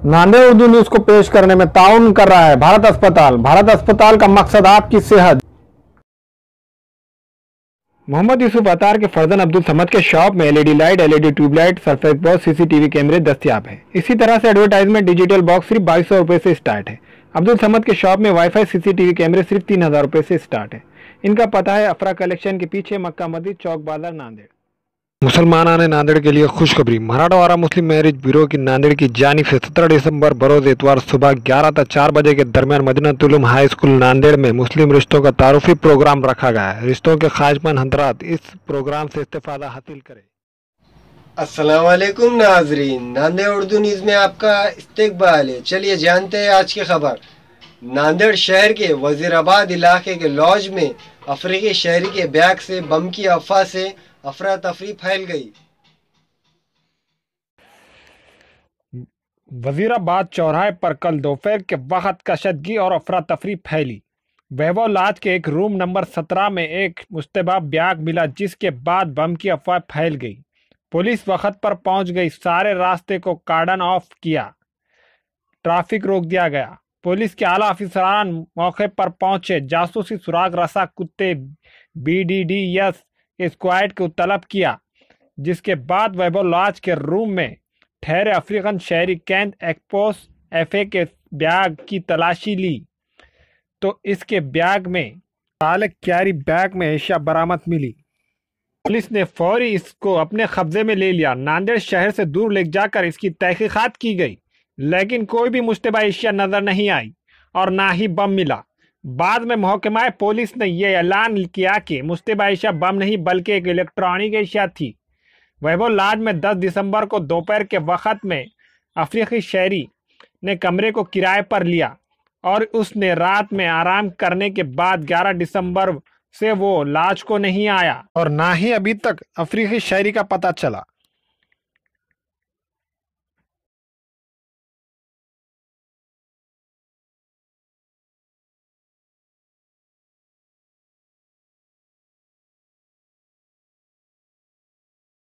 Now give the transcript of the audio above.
Nanded Urdu news को पेश करने में ताउन कर रहा है भारत अस्पताल। भारत अस्पताल का मकसद आपकी सेहत। मोहम्मद यूसुफ अतार के फर्जन अब्दुल समद के शॉप में LED light, LED tubelight, surface box, CCTV कैमरे दस्तियाब है। इसी तरह से एडवर्टाइजमेंट डिजिटल बॉक्स सिर्फ 2200 रुपए से स्टार्ट है। अब्दुल समद के शॉप में वाईफाई, सीसीटीवी कैमरे सिर्फ 3000 रुपए से स्टार्ट है। इनका पता है अफरा कलेक्शन के पीछे, मक्का मस्जिद, चौक बाजार, नांदेड़। मुसलमाना ने नांदेड़ के लिए खुशखबरी। मराठवाड़ा मुस्लिम मैरिज ब्यूरो की नांदेड़ की जानिब से 17 दिसंबर बरोज इतवार सुबह 11 से 4 बजे के दरमियान मदीनातुल उलूम हाई स्कूल नांदेड़ में मुस्लिम रिश्तों का तारुफी प्रोग्राम रखा गया है। रिश्तों के ख्वाहिशमंद हजरात इस प्रोग्राम से इस्तेफादा हासिल करें। अस्सलाम वालेकुम नाजरीन, नांदेड़ उर्दू न्यूज़ में आपका इस्तकबाल है। चलिए जानते हैं आज की खबर। नांदेड़ शहर के वजीराबाद इलाके के लॉज में अफ्रीकी शहरी के बैग से बम की अफवाह से अफरा तफरी फैल गई। वजीराबाद चौराहे पर कल दोपहर के वक्त कशदगी और अफरा तफरी फैली। वैभव लॉज के एक रूम नंबर 17 में एक मुश्तबा बैग मिला, जिसके बाद बम की अफवाह फैल गई। पुलिस वक्त पर पहुंच गई, सारे रास्ते को कार्डन ऑफ किया, ट्रैफिक रोक दिया गया। पुलिस के आला अफसरान मौके पर पहुंचे, जासूसी सुराग रसा कुत्ते BDDS स्क्वाड को तलब किया, जिसके बाद वैभव लॉज के रूम में ठहरे अफ्रीकन शहरी कैंत एक्पोस FA के बैग की तलाशी ली तो इसके बैग में काले कैरी बैग में एशिया बरामद मिली। पुलिस ने फौरी इसको अपने कब्जे में ले लिया। नांदेड़ शहर से दूर ले जाकर इसकी तहकीकात की गई, लेकिन कोई भी मुश्तबा एशिया नजर नहीं आई और ना ही बम मिला। बाद में महकमा पुलिस ने यह ऐलान किया कि मुश्तबा एशिया बम नहीं बल्कि एक इलेक्ट्रॉनिक एशिया थी। वैभव लॉज में 10 दिसंबर को दोपहर के वक्त में अफ्रीकी शहरी ने कमरे को किराए पर लिया और उसने रात में आराम करने के बाद 11 दिसंबर से वो लॉज को नहीं आया और ना ही अभी तक अफ्रीकी शहरी का पता चला।